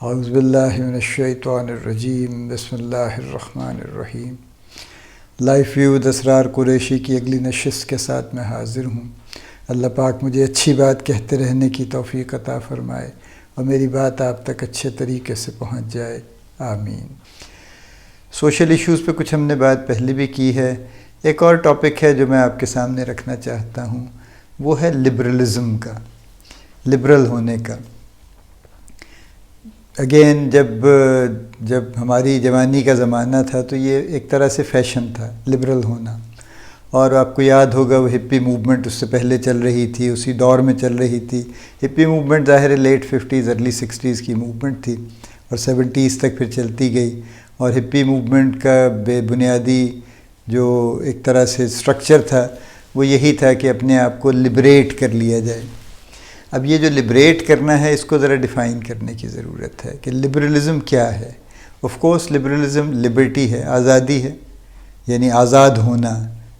اعوذ باللہ من الشیطان الرجیم، بسم اللہ الرحمن الرحیم۔ لائف ویو اسرار قریشی کی اگلی نشست کے ساتھ میں حاضر ہوں۔ اللہ پاک مجھے اچھی بات کہتے رہنے کی توفیق عطا فرمائے اور میری بات آپ تک اچھے طریقے سے پہنچ جائے، آمین۔ سوشل ایشوز پہ کچھ ہم نے بات پہلے بھی کی ہے۔ ایک اور ٹاپک ہے جو میں آپ کے سامنے رکھنا چاہتا ہوں، وہ ہے لبرلزم کا، لبرل ہونے کا۔ اگین جب ہماری جوانی کا زمانہ تھا تو یہ ایک طرح سے فیشن تھا لبرل ہونا، اور آپ کو یاد ہوگا وہ ہپی موومنٹ اس سے پہلے چل رہی تھی، اسی دور میں چل رہی تھی۔ ہپی موومنٹ ظاہر ہے لیٹ 50s ارلی 60s کی موومنٹ تھی اور 70s تک پھر چلتی گئی، اور ہپی موومنٹ کا بے بنیادی جو ایک طرح سے سٹرکچر تھا وہ یہی تھا کہ اپنے آپ کو لبریٹ کر لیا جائے۔ اب یہ جو لبریٹ کرنا ہے اس کو ذرا ڈیفائن کرنے کی ضرورت ہے کہ لبرلزم کیا ہے۔ آف کورس لبرلزم لبرٹی ہے، آزادی ہے، یعنی آزاد ہونا،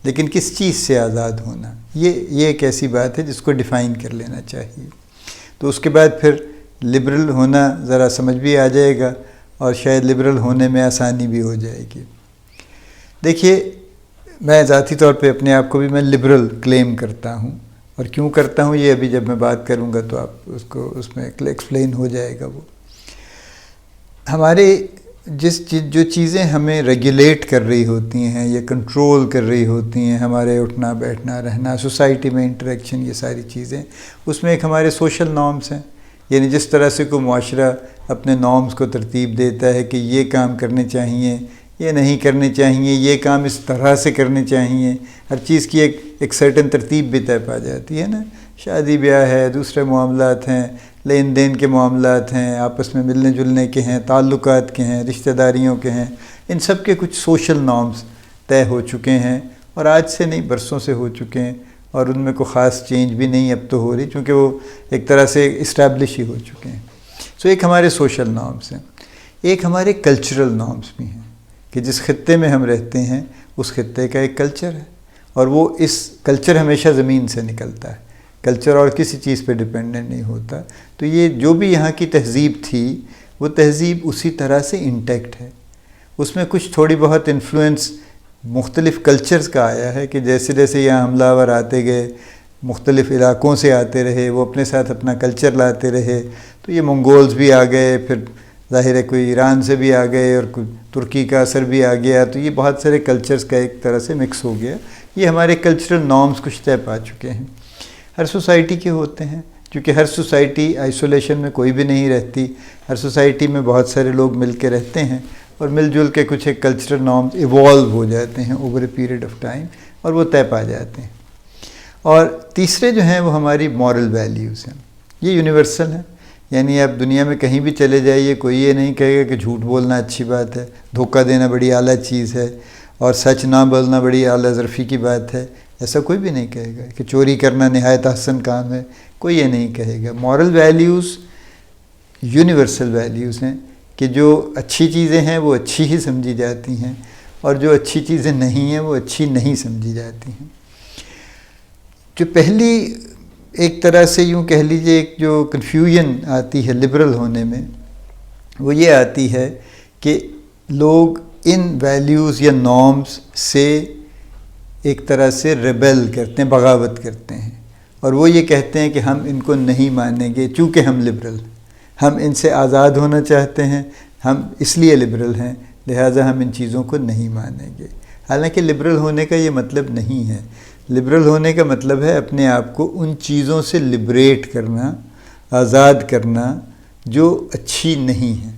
لیکن کس چیز سے آزاد ہونا، یہ ایک ایسی بات ہے جس کو ڈیفائن کر لینا چاہیے۔ تو اس کے بعد پھر لبرل ہونا ذرا سمجھ بھی آ جائے گا اور شاید لبرل ہونے میں آسانی بھی ہو جائے گی۔ دیکھیے، میں ذاتی طور پہ اپنے آپ کو بھی میں لبرل کلیم کرتا ہوں، اور کیوں کرتا ہوں یہ ابھی جب میں بات کروں گا تو آپ اس میں ایکسپلین ہو جائے گا۔ وہ ہمارے جو چیزیں ہمیں ریگولیٹ کر رہی ہوتی ہیں یا کنٹرول کر رہی ہوتی ہیں، ہمارے اٹھنا بیٹھنا رہنا، سوسائٹی میں انٹریکشن، یہ ساری چیزیں، اس میں ایک ہمارے سوشل نارمز ہیں، یعنی جس طرح سے کوئی معاشرہ اپنے نارمز کو ترتیب دیتا ہے کہ یہ کام کرنے چاہیے، یہ نہیں کرنے چاہیے، یہ کام اس طرح سے کرنے چاہیے، ہر چیز کی ایک سرٹن ترتیب بھی طے پا جاتی ہے نا۔ شادی بیاہ ہے، دوسرے معاملات ہیں، لین دین کے معاملات ہیں، آپس میں ملنے جلنے کے ہیں، تعلقات کے ہیں، رشتہ داریوں کے ہیں، ان سب کے کچھ سوشل نارمز طے ہو چکے ہیں، اور آج سے نہیں برسوں سے ہو چکے ہیں، اور ان میں کوئی خاص چینج بھی نہیں اب تو ہو رہی، چونکہ وہ ایک طرح سے اسٹیبلش ہی ہو چکے ہیں۔ سو ایک ہمارے سوشل نارمز ہیں، ایک ہمارے کلچرل نارمز بھی ہیں کہ جس خطے میں ہم رہتے ہیں اس خطے کا ایک کلچر ہے، اور وہ اس کلچر ہمیشہ زمین سے نکلتا ہے، کلچر اور کسی چیز پہ ڈیپینڈنٹ نہیں ہوتا۔ تو یہ جو بھی یہاں کی تہذیب تھی وہ تہذیب اسی طرح سے انٹیکٹ ہے۔ اس میں کچھ تھوڑی بہت انفلوئنس مختلف کلچرز کا آیا ہے کہ جیسے جیسے یہاں حملہ آور آتے گئے، مختلف علاقوں سے آتے رہے، وہ اپنے ساتھ اپنا کلچر لاتے رہے، تو یہ منگولز بھی آ گئے، پھر ظاہر ہے کوئی ایران سے بھی آ گئے، اور کوئی ترکی کا اثر بھی آ گیا، تو یہ بہت سارے کلچرز کا ایک طرح سے مکس ہو گیا۔ یہ ہمارے کلچرل نارمز کچھ طے پا چکے ہیں، ہر سوسائٹی کے ہوتے ہیں، کیونکہ ہر سوسائٹی آئسولیشن میں کوئی بھی نہیں رہتی، ہر سوسائٹی میں بہت سارے لوگ مل کے رہتے ہیں، اور مل جل کے کچھ ایک کلچرل نارمز ایوالو ہو جاتے ہیں over a period of time, اور وہ طے پا جاتے ہیں۔ اور تیسرے جو ہیں وہ ہماری مورل ویلیوز ہیں، یہ یونیورسل ہیں، یعنی آپ دنیا میں کہیں بھی چلے جائیے، کوئی یہ نہیں کہے گا کہ جھوٹ بولنا اچھی بات ہے، دھوکہ دینا بڑی اعلیٰ چیز ہے، اور سچ نہ بولنا بڑی اعلیٰ ظرفی کی بات ہے، ایسا کوئی بھی نہیں کہے گا کہ چوری کرنا نہایت احسن کام ہے، کوئی یہ نہیں کہے گا۔ مورل ویلیوز یونیورسل ویلیوز ہیں کہ جو اچھی چیزیں ہیں وہ اچھی ہی سمجھی جاتی ہیں، اور جو اچھی چیزیں نہیں ہیں وہ اچھی نہیں سمجھی جاتی ہیں۔ جو پہلی ایک طرح سے یوں کہہ لیجیے ایک جو کنفیوژن آتی ہے لبرل ہونے میں، وہ یہ آتی ہے کہ لوگ ان ویلیوز یا نارمز سے ایک طرح سے ریبیل کرتے ہیں، بغاوت کرتے ہیں، اور وہ یہ کہتے ہیں کہ ہم ان کو نہیں مانیں گے چونکہ ہم لبرل، ہم ان سے آزاد ہونا چاہتے ہیں، ہم اس لیے لبرل ہیں، لہٰذا ہم ان چیزوں کو نہیں مانیں گے۔ حالانکہ لبرل ہونے کا یہ مطلب نہیں ہے۔ لبرل ہونے کا مطلب ہے اپنے آپ کو ان چیزوں سے لبریٹ کرنا، آزاد کرنا جو اچھی نہیں ہیں،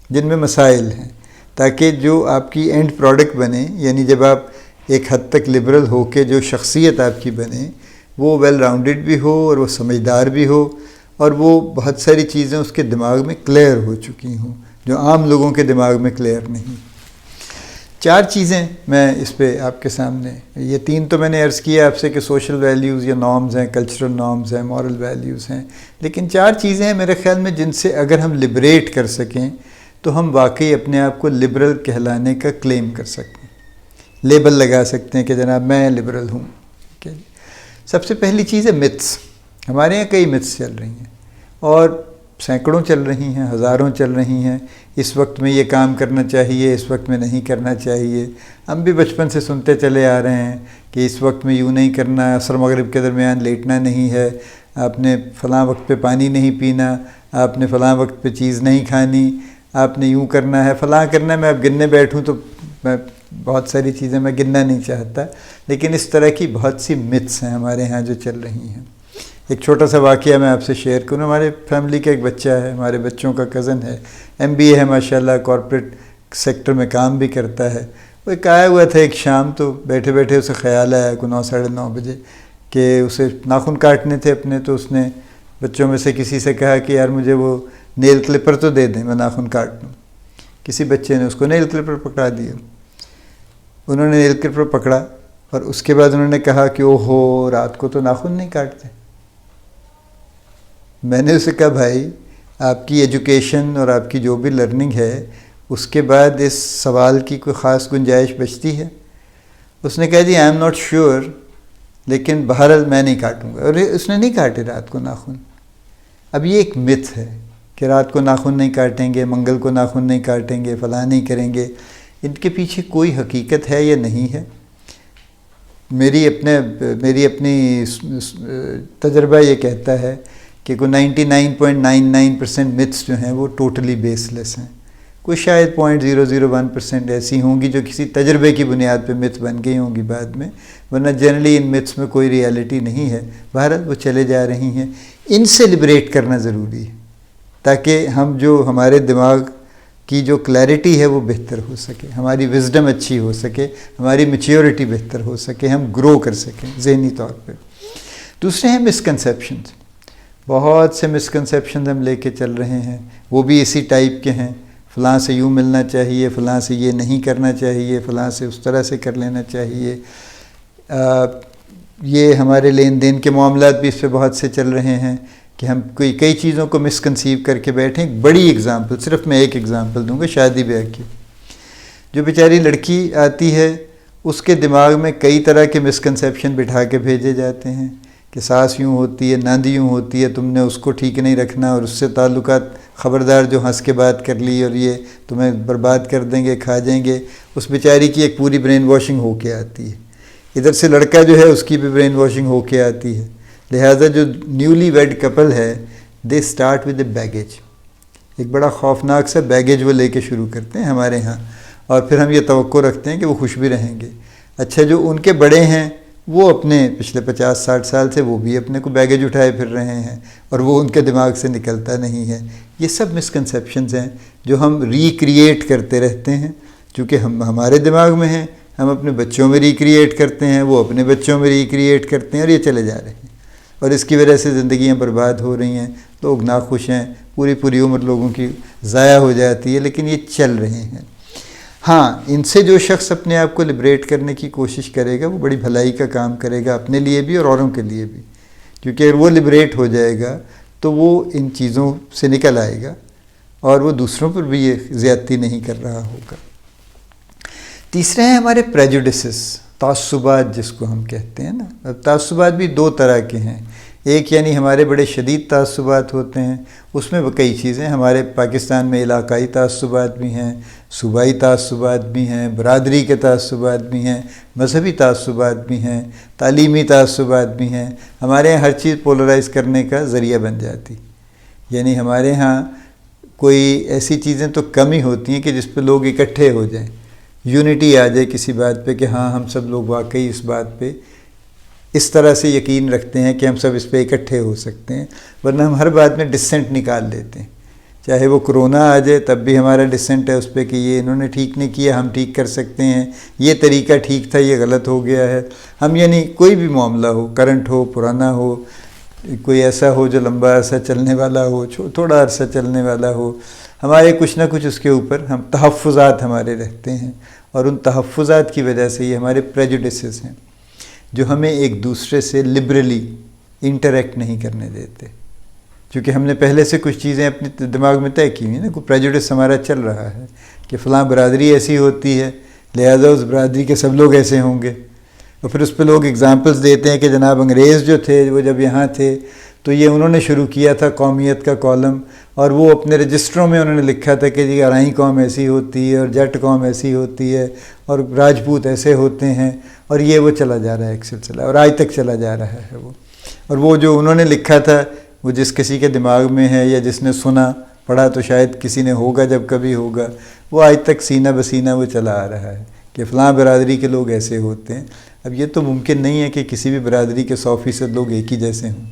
جن میں مسائل ہیں، تاکہ جو آپ کی اینڈ پروڈکٹ بنے، یعنی جب آپ ایک حد تک لبرل ہو کے جو شخصیت آپ کی بنے وہ ویل راؤنڈڈ بھی ہو، اور وہ سمجھدار بھی ہو، اور وہ بہت ساری چیزیں اس کے دماغ میں کلیئر ہو چکی ہوں جو عام لوگوں کے دماغ میں کلیئر نہیں۔ 4 چیزیں میں اس پہ آپ کے سامنے، یہ 3 تو میں نے عرض کیا آپ سے کہ سوشل ویلیوز یا نارمز ہیں، کلچرل نارمز ہیں، مورل ویلیوز ہیں، لیکن 4 چیزیں ہیں میرے خیال میں جن سے اگر ہم لبریٹ کر سکیں تو ہم واقعی اپنے آپ کو لبرل کہلانے کا کلیم کر سکتے ہیں، لیبل لگا سکتے ہیں کہ جناب میں لبرل ہوں۔ ٹھیک ہے، سب سے پہلی چیز ہے متس۔ ہمارے یہاں کئی متس چل رہی ہیں، اور سینکڑوں چل رہی ہیں، ہزاروں چل رہی ہیں، اس وقت میں یہ کام کرنا چاہیے، اس وقت میں نہیں کرنا چاہیے. ہم بھی بچپن سے سنتے چلے آ رہے ہیں کہ اس وقت میں یوں نہیں کرنا، عصر مغرب کے درمیان لیٹنا نہیں ہے، آپ نے فلاں وقت پہ پانی نہیں پینا، آپ نے فلاں وقت پہ چیز نہیں کھانی، آپ نے یوں کرنا ہے، فلاں کرنا ہے. میں اب گننے بیٹھوں تو میں بہت ساری چیزیں میں گننا نہیں چاہتا، لیکن اس طرح کی بہت سی متس ہیں ہمارے ہاں جو چل رہی ہیں. ایک چھوٹا سا واقعہ میں آپ سے شیئر کروں. ہمارے فیملی کا ایک بچہ ہے، ہمارے بچوں کا کزن ہے، MBA ہے ماشاءاللہ، کارپوریٹ سیکٹر میں کام بھی کرتا ہے. وہ ایک آیا ہوا تھا ایک شام، تو بیٹھے بیٹھے اسے خیال آیا کہ 9 ساڑھے 9 بجے کہ اسے ناخن کاٹنے تھے اپنے. تو اس نے بچوں میں سے کسی سے کہا کہ یار مجھے وہ نیل کلپر تو دے دیں، میں ناخن کاٹ لوں. کسی بچے نے اس کو نیل کلپر پکڑا دیا. انہوں نے نیل کلپر پکڑا اور اس کے بعد انہوں نے کہا کہ او ہو، رات کو تو ناخن نہیں کاٹتے. میں نے اسے کہا بھائی آپ کی ایجوکیشن اور آپ کی جو بھی لرننگ ہے اس کے بعد اس سوال کی کوئی خاص گنجائش بچتی ہے؟ اس نے کہا جی آئی ایم ناٹ شیور، لیکن بہرحال میں نہیں کاٹوں گا. اور اس نے نہیں کاٹے رات کو ناخن. اب یہ ایک متھ ہے کہ رات کو ناخن نہیں کاٹیں گے، منگل کو ناخن نہیں کاٹیں گے، فلاں نہیں کریں گے. ان کے پیچھے کوئی حقیقت ہے یا نہیں ہے؟ میری اپنی تجربہ یہ کہتا ہے کہ کوئی 99.99% متس جو ہیں وہ ٹوٹلی بیس لیس ہیں. کوئی شاید 0.001% ایسی ہوں گی جو کسی تجربے کی بنیاد پہ متھ بن گئی ہوں گی بعد میں، ورنہ جنرلی ان متس میں کوئی ریالٹی نہیں ہے. بہرحال وہ چلے جا رہی ہیں. ان سے لبریٹ کرنا ضروری ہے تاکہ ہمارے دماغ کی جو کلیئرٹی ہے وہ بہتر ہو سکے، ہماری وزڈم اچھی ہو سکے، ہماری میچیورٹی بہتر ہو سکے، ہم گرو کر سکیں ذہنی طور پہ. دوسرے ہیں مسکنسیپشنز. بہت سے مسکنسیپشنز ہم لے کے چل رہے ہیں، وہ بھی اسی ٹائپ کے ہیں. فلاں سے یوں ملنا چاہیے، فلاں سے یہ نہیں کرنا چاہیے، فلاں سے اس طرح سے کر لینا چاہیے. یہ ہمارے لین دین کے معاملات بھی اس پہ بہت سے چل رہے ہیں کہ ہم کئی چیزوں کو مسکنسیو کر کے بیٹھیں. ایک بڑی اگزامپل، صرف میں ایک اگزامپل دوں گا شادی بیاہ کی. جو بیچاری لڑکی آتی ہے اس کے دماغ میں کئی طرح کے مسکنسیپشن بٹھا کے بھیجے جاتے ہیں کہ ساس یوں ہوتی ہے، نند یوں ہوتی ہے، تم نے اس کو ٹھیک نہیں رکھنا، اور اس سے تعلقات خبردار جو ہنس کے بات کر لی اور یہ تمہیں برباد کر دیں گے، کھا جائیں گے. اس بیچاری کی ایک پوری برین واشنگ ہو کے آتی ہے. ادھر سے لڑکا جو ہے اس کی بھی برین واشنگ ہو کے آتی ہے. لہٰذا جو نیولی ویڈ کپل ہے they start with a baggage. ایک بڑا خوفناک سا بیگیج وہ لے کے شروع کرتے ہیں ہمارے ہاں، اور پھر ہم یہ توقع رکھتے ہیں کہ وہ خوش بھی رہیں گے. اچھا جو ان کے بڑے ہیں وہ اپنے پچھلے 50-60 سال سے وہ بھی اپنے کو بیگیج اٹھائے پھر رہے ہیں اور وہ ان کے دماغ سے نکلتا نہیں ہے. یہ سب مسکنسیپشنز ہیں جو ہم ریکریٹ کرتے رہتے ہیں. چونکہ ہمارے دماغ میں ہیں، ہم اپنے بچوں میں ریکریٹ کرتے ہیں، وہ اپنے بچوں میں ریکریٹ کرتے ہیں، اور یہ چلے جا رہے ہیں. اور اس کی وجہ سے زندگیاں برباد ہو رہی ہیں، لوگ ناخوش ہیں، پوری عمر لوگوں کی ضائع ہو جاتی ہے. لیکن یہ چل رہے ہیں. ہاں ان سے جو شخص اپنے آپ کو لبریٹ کرنے کی کوشش کرے گا وہ بڑی بھلائی کا کام کرے گا اپنے لیے بھی اور اوروں کے لیے بھی. کیونکہ اگر وہ لبریٹ ہو جائے گا تو وہ ان چیزوں سے نکل آئے گا اور وہ دوسروں پر بھی یہ زیادتی نہیں کر رہا ہوگا. تیسرے ہیں ہمارے پریجوڈسز، تعصبات جس کو ہم کہتے ہیں نا. اب تعصبات بھی دو طرح کے ہیں. ایک یعنی ہمارے بڑے شدید تعصبات ہوتے ہیں، اس میں وہ کئی چیزیں، ہمارے پاکستان میں علاقائی تعصبات بھی ہیں، صوبائی تعصبات بھی ہیں، برادری کے تعصبات بھی ہیں، مذہبی تعصبات بھی ہیں، تعلیمی تعصبات بھی ہیں. ہمارے یہاں ہر چیز پولرائز کرنے کا ذریعہ بن جاتی. یعنی ہمارے ہاں کوئی ایسی چیزیں تو کم ہی ہوتی ہیں کہ جس پہ لوگ اکٹھے ہو جائیں، یونٹی آ جائے کسی بات پہ کہ ہاں ہم سب لوگ واقعی اس بات پہ اس طرح سے یقین رکھتے ہیں کہ ہم سب اس پہ اکٹھے ہو سکتے ہیں. ورنہ ہم ہر بات میں ڈسینٹ نکال لیتے ہیں. چاہے وہ کرونا آ جائے تب بھی ہمارا ڈسینٹ ہے اس پہ کہ یہ انہوں نے ٹھیک نہیں کیا، ہم ٹھیک کر سکتے ہیں، یہ طریقہ ٹھیک تھا، یہ غلط ہو گیا ہے. ہم یعنی کوئی بھی معاملہ ہو، کرنٹ ہو، پرانا ہو، کوئی ایسا ہو جو لمبا عرصہ چلنے والا ہو، تھوڑا عرصہ چلنے والا ہو، ہمارے کچھ نہ کچھ اس کے اوپر ہم تحفظات ہمارے رہتے ہیں. اور ان تحفظات کی وجہ سے یہ ہمارے پریجوڈسز ہیں جو ہمیں ایک دوسرے سے لبرلی انٹریکٹ نہیں کرنے دیتے. کیونکہ ہم نے پہلے سے کچھ چیزیں اپنے دماغ میں طے کی ہوئی ہیں نا. کوئی پریجوڈس ہمارا چل رہا ہے کہ فلاں برادری ایسی ہوتی ہے، لہذا اس برادری کے سب لوگ ایسے ہوں گے. اور پھر اس پہ لوگ اگزامپلس دیتے ہیں کہ جناب انگریز جو تھے وہ جب یہاں تھے تو یہ انہوں نے شروع کیا تھا قومیت کا کالم، اور وہ اپنے رجسٹروں میں انہوں نے لکھا تھا کہ جی ارائی قوم ایسی ہوتی ہے اور جٹ قوم ایسی ہوتی ہے اور راجپوت ایسے ہوتے ہیں، اور یہ وہ چلا جا رہا ہے ایک سلسلہ، اور آج تک چلا جا رہا ہے وہ. اور وہ جو انہوں نے لکھا تھا وہ جس کسی کے دماغ میں ہے یا جس نے سنا پڑھا تو شاید کسی نے ہوگا جب کبھی ہوگا، وہ آج تک سینہ بسینہ وہ چلا آ رہا ہے کہ فلاں برادری کے لوگ ایسے ہوتے ہیں. اب یہ تو ممکن نہیں ہے کہ کسی بھی برادری کے 100% لوگ ایک ہی جیسے ہوں.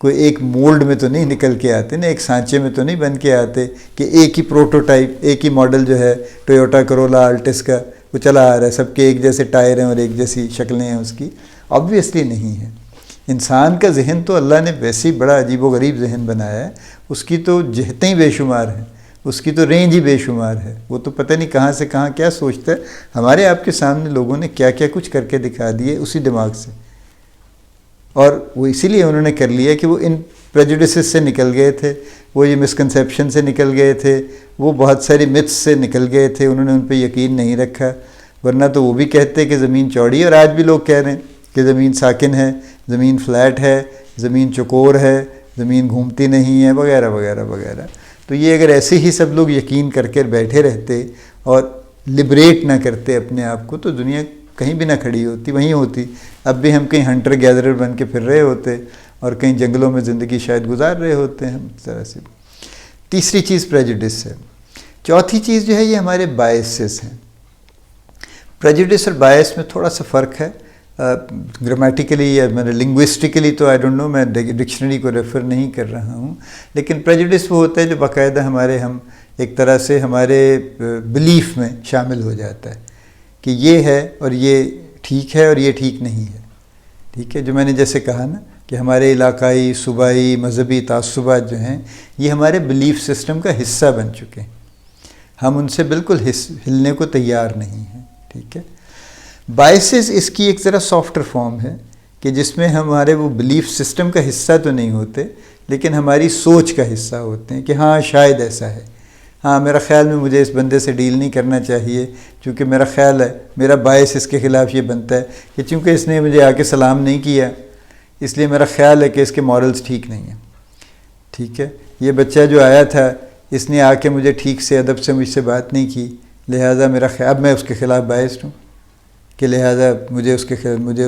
کوئی ایک مولڈ میں تو نہیں نکل کے آتے نا، ایک سانچے میں تو نہیں بن کے آتے کہ ایک ہی پروٹوٹائپ، ایک ہی ماڈل جو ہے ٹویوٹا کرولا آلٹس کا وہ چلا آ رہا ہے، سب کے ایک جیسے ٹائر ہیں اور ایک جیسی شکلیں ہیں اس کی. آبویسلی نہیں ہے. انسان کا ذہن تو اللہ نے ویسے ہی بڑا عجیب و غریب ذہن بنایا ہے، اس کی تو جہتیں ہی بے شمار ہیں، اس کی تو رینج ہی بے شمار ہے. وہ تو پتہ نہیں کہاں سے کہاں کیا سوچتا ہے. ہمارے آپ کے سامنے لوگوں نے کیا کیا کچھ کر کے دکھا دیے اسی دماغ سے، اور وہ اسی لیے انہوں نے کر لیا کہ وہ ان پریجوڈسز سے نکل گئے تھے، وہ یہ مسکنسیپشن سے نکل گئے تھے، وہ بہت ساری متس سے نکل گئے تھے، انہوں نے ان پہ یقین نہیں رکھا. ورنہ تو وہ بھی کہتے کہ زمین چوڑی ہے، اور آج بھی لوگ کہہ رہے ہیں کہ زمین ساکن ہے، زمین فلیٹ ہے، زمین چکور ہے، زمین گھومتی نہیں ہے، وغیرہ وغیرہ وغیرہ. تو یہ اگر ایسے ہی سب لوگ یقین کر کے بیٹھے رہتے اور لبریٹ نہ کرتے اپنے آپ کو، تو دنیا کہیں بھی نہ کھڑی ہوتی، وہیں ہوتی. اب بھی ہم کہیں ہنٹر گیدرر بن کے پھر رہے ہوتے اور کہیں جنگلوں میں زندگی شاید گزار رہے ہوتے ہیں ہم اس طرح سے. تیسری چیز پریجوڈس ہے. چوتھی چیز جو ہے یہ ہمارے بائسز ہیں. پریجوڈس اور بائس میں تھوڑا سا فرق ہے گرامیٹیکلی یا میں نے لنگوسٹکلی، تو آئی ڈونٹ نو، میں ڈکشنری کو ریفر نہیں کر رہا ہوں. لیکن پریجوڈس وہ ہوتا ہے جو باقاعدہ ہم ایک طرح سے ہمارے بلیف میں شامل ہو جاتا ہے کہ یہ ہے اور یہ ٹھیک ہے اور یہ ٹھیک نہیں ہے. ٹھیک ہے، جو میں نے جیسے کہا نا کہ ہمارے علاقائی، صوبائی، مذہبی تعصبات جو ہیں یہ ہمارے بلیف سسٹم کا حصہ بن چکے ہیں. ہم ان سے بالکل ہلنے کو تیار نہیں ہیں. ٹھیک ہے. بائسز اس کی ایک ذرا سافٹر فارم ہے کہ جس میں ہمارے وہ بلیف سسٹم کا حصہ تو نہیں ہوتے لیکن ہماری سوچ کا حصہ ہوتے ہیں کہ ہاں شاید ایسا ہے، ہاں میرا خیال میں مجھے اس بندے سے ڈیل نہیں کرنا چاہیے چونکہ میرا خیال ہے، میرا باعث اس کے خلاف یہ بنتا ہے کہ چونکہ اس نے مجھے آ کے سلام نہیں کیا اس لیے میرا خیال ہے کہ اس کے مورلز ٹھیک نہیں ہیں. ٹھیک ہے، یہ بچہ جو آیا تھا اس نے آ کے مجھے ٹھیک سے ادب سے مجھ سے بات نہیں کی، لہٰذا میرا خیال اب میں اس کے خلاف باعث ہوں کہ لہٰذا مجھے اس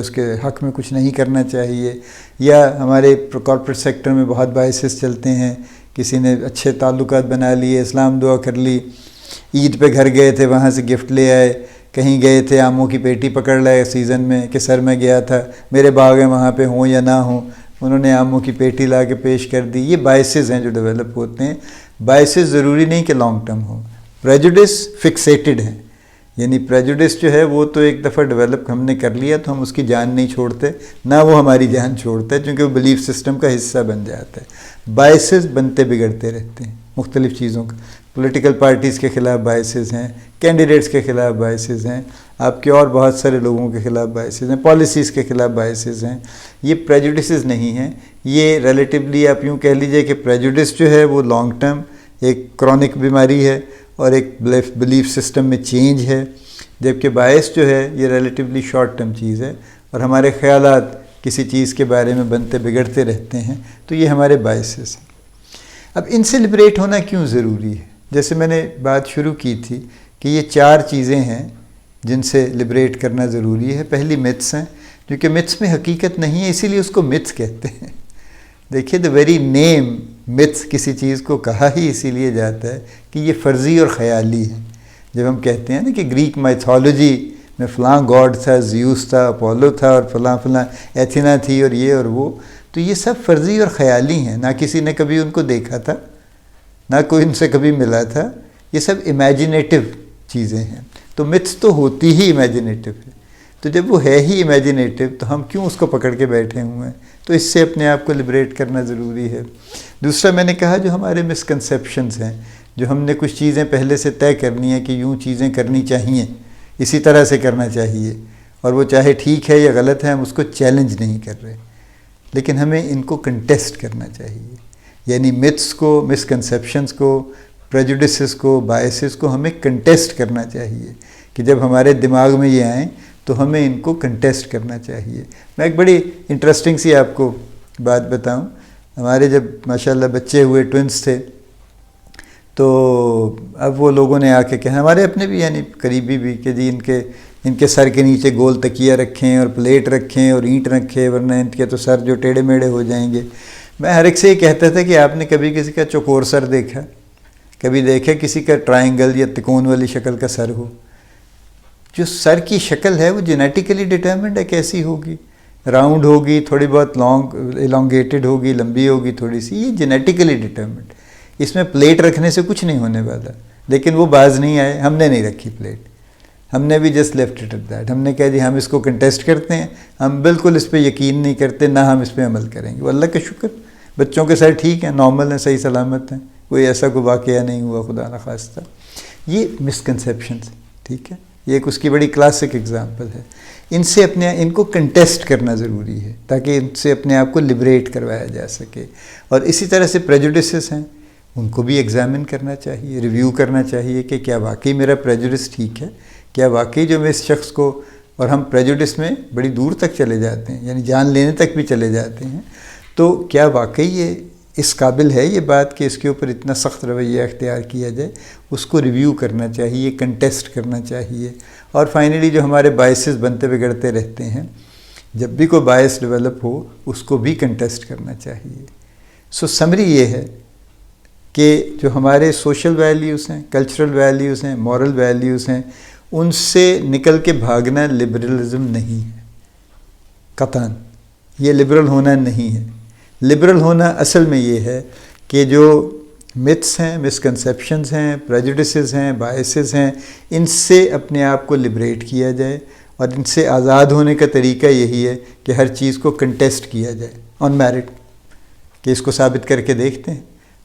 کے حق میں کچھ نہیں کرنا چاہیے. یا ہمارے کارپوریٹ سیکٹر میں بہت باعث چلتے ہیں، کسی نے اچھے تعلقات بنا لیے، اسلام دعا کر لی، عید پہ گھر گئے تھے وہاں سے گفٹ لے آئے، کہیں گئے تھے آموں کی پیٹی پکڑ لائے سیزن میں کہ سر میں گیا تھا، میرے باغ ہیں وہاں پہ ہوں یا نہ ہوں، انہوں نے آموں کی پیٹی لا کے پیش کر دی. یہ باعث ہیں جو ڈیولپ ہوتے ہیں. باعث ضروری نہیں کہ لانگ ٹرم ہو. پریجوڈس فکسیٹڈ ہیں، یعنی پریجوڈس جو ہے وہ تو ایک دفعہ ڈیولپ ہم نے کر لیا تو ہم اس کی جان نہیں چھوڑتے، نہ وہ ہماری جان چھوڑتا ہے چونکہ وہ بلیف سسٹم کا حصہ بن جاتا ہے. باعث بنتے بگڑتے رہتے ہیں مختلف چیزوں کا. پولیٹیکل پارٹیز کے خلاف باعث ہیں، کینڈیڈیٹس کے خلاف باعث ہیں، آپ کے اور بہت سارے لوگوں کے خلاف باعث ہیں، پالیسیز کے خلاف باعث ہیں. یہ پریجوڈسز نہیں ہیں، یہ ریلیٹیولی آپ یوں کہہ لیجئے کہ پریجوڈس جو ہے وہ لانگ ٹرم ایک کرونک بیماری ہے اور ایک بلیف سسٹم میں چینج ہے، جبکہ باعث جو ہے یہ ریلیٹیولی شارٹ ٹرم چیز ہے اور ہمارے خیالات کسی چیز کے بارے میں بنتے بگڑتے رہتے ہیں. تو یہ ہمارے باعث ہیں. اب ان سے لبریٹ ہونا کیوں ضروری ہے؟ جیسے میں نے بات شروع کی تھی کہ یہ 4 چیزیں ہیں جن سے لبریٹ کرنا ضروری ہے. پہلی متس ہیں، کیونکہ متس میں حقیقت نہیں ہے اسی لیے اس کو متس کہتے ہیں. دیکھیے دا ویری نیم متس کسی چیز کو کہا ہی اسی لیے جاتا ہے کہ یہ فرضی اور خیالی ہے. جب ہم کہتے ہیں نا کہ گریک مائتھولوجی میں فلاں گاڈ تھا، زیوس تھا، اپولو تھا اور فلاں ایتھینا تھی اور یہ اور وہ، تو یہ سب فرضی اور خیالی ہیں. نہ کسی نے کبھی ان کو دیکھا تھا، نہ کوئی ان سے کبھی ملا تھا. یہ سب امیجنیٹو چیزیں ہیں. تو متس تو ہوتی ہی امیجنیٹو ہے. تو جب وہ ہے ہی امیجنیٹو تو ہم کیوں اس کو پکڑ کے بیٹھے ہوئے ہیں؟ تو اس سے اپنے آپ کو لبریٹ کرنا ضروری ہے. دوسرا میں نے کہا جو ہمارے مسکنسیپشنز ہیں، جو ہم نے کچھ چیزیں پہلے سے طے کرنی ہیں کہ یوں چیزیں کرنی چاہیے، اسی طرح سے کرنا چاہیے، اور وہ چاہے ٹھیک ہے یا غلط ہے ہم اس کو چیلنج نہیں کر رہے، لیکن ہمیں ان کو کنٹیسٹ کرنا چاہیے. یعنی متس کو، مسکنسیپشنز کو، پریجوڈسز کو، باعثز کو ہمیں کنٹیسٹ کرنا چاہیے کہ جب ہمارے دماغ میں یہ آئیں تو ہمیں ان کو کنٹیسٹ کرنا چاہیے. میں ایک بڑی انٹرسٹنگ سی آپ کو بات بتاؤں. ہمارے جب ماشاءاللہ بچے ہوئے، ٹوئنس تھے، تو اب وہ لوگوں نے آ کے کہا، ہمارے اپنے بھی یعنی قریبی بھی، کہ جی ان کے سر کے نیچے گول تکیہ رکھیں اور پلیٹ رکھیں اور اینٹ رکھیں، ورنہ ان کے تو سر جو ٹیڑھے میڑھے ہو جائیں گے۔ میں ہر ایک سے یہ کہتا تھا کہ آپ نے کبھی کسی کا چوکور سر دیکھا؟ کبھی دیکھا کسی کا ٹرائنگل یا تکون والی شکل کا سر ہو؟ جو سر کی شکل ہے وہ جینیٹیکلی ڈٹرمنڈ ہے، کیسی ہوگی، راؤنڈ ہوگی، تھوڑی بہت الانگیٹڈ ہوگی، لمبی ہوگی تھوڑی سی، یہ جینیٹیکلی ڈٹرمنڈ۔ اس میں پلیٹ رکھنے سے کچھ نہیں ہونے والا، لیکن وہ باز نہیں آئے، ہم نے نہیں رکھی پلیٹ، ہم نے بھی just left it at that. ہم نے کہا جی ہم اس کو کنٹیسٹ کرتے ہیں، ہم بالکل اس پہ یقین نہیں کرتے، نہ ہم اس پہ عمل کریں گے۔ وہ اللہ کا شکر، بچوں کے سر ٹھیک ہیں، نارمل ہیں، صحیح سلامت ہیں، کوئی ایسا کوئی واقعہ نہیں ہوا خدا نخواستہ۔ یہ مسکنسیپشنس، ٹھیک ہے، یہ ایک اس کی بڑی کلاسک اگزامپل ہے۔ ان کو کنٹیسٹ کرنا ضروری ہے تاکہ ان سے اپنے آپ کو لبریٹ کروایا جا سکے۔ اور اسی طرح سے پریجوڈسز ہیں، ان کو بھی ایگزامن کرنا چاہیے، ریویو کرنا چاہیے کہ کیا واقعی میرا پریجوڈس ٹھیک ہے، کیا واقعی جو میں اس شخص کو، اور ہم پریجوڈس میں بڑی دور تک چلے جاتے ہیں، یعنی جان لینے تک بھی چلے جاتے ہیں، تو کیا واقعی یہ اس قابل ہے یہ بات کہ اس کے اوپر اتنا سخت رویہ اختیار کیا جائے؟ اس کو ریویو کرنا چاہیے، کنٹیسٹ کرنا چاہیے۔ اور فائنلی جو ہمارے بائسز بنتے بگڑتے رہتے ہیں، جب بھی کوئی باعث ڈیولپ ہو اس کو بھی کنٹیسٹ کرنا چاہیے۔ سو سمری یہ ہے کہ جو ہمارے سوشل ویلیوز ہیں، کلچرل ویلیوز ہیں، مورل ویلیوز ہیں، ان سے نکل کے بھاگنا لبرلزم نہیں ہے، قطعاً یہ لبرل ہونا نہیں ہے۔ لبرل ہونا اصل میں یہ ہے کہ جو متس ہیں، مسکنسیپشنز ہیں، پریجوڈسز ہیں، بائسز ہیں، ان سے اپنے آپ کو لبریٹ کیا جائے، اور ان سے آزاد ہونے کا طریقہ یہی ہے کہ ہر چیز کو کنٹیسٹ کیا جائے آن میرٹ، کہ اس کو ثابت کر کے دیکھتے ہیں،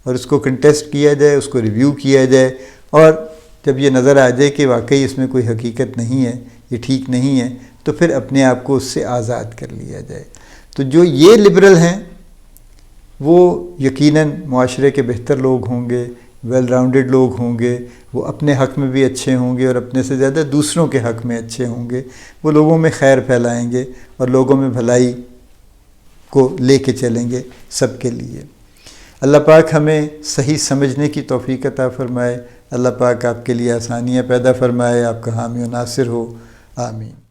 اور اس کو کنٹیسٹ کیا جائے، اس کو ریویو کیا جائے، اور جب یہ نظر آ جائے کہ واقعی اس میں کوئی حقیقت نہیں ہے، یہ ٹھیک نہیں ہے، تو پھر اپنے آپ کو اس سے آزاد کر لیا جائے۔ تو جو یہ لبرل ہیں وہ یقیناً معاشرے کے بہتر لوگ ہوں گے، ویل راؤنڈڈ لوگ ہوں گے، وہ اپنے حق میں بھی اچھے ہوں گے اور اپنے سے زیادہ دوسروں کے حق میں اچھے ہوں گے، وہ لوگوں میں خیر پھیلائیں گے اور لوگوں میں بھلائی کو لے کے چلیں گے سب کے لیے۔ اللہ پاک ہمیں صحیح سمجھنے کی توفیق عطا فرمائے، اللہ پاک آپ کے لیے آسانیاں پیدا فرمائے، آپ کا حامی و ناصر ہو، آمین۔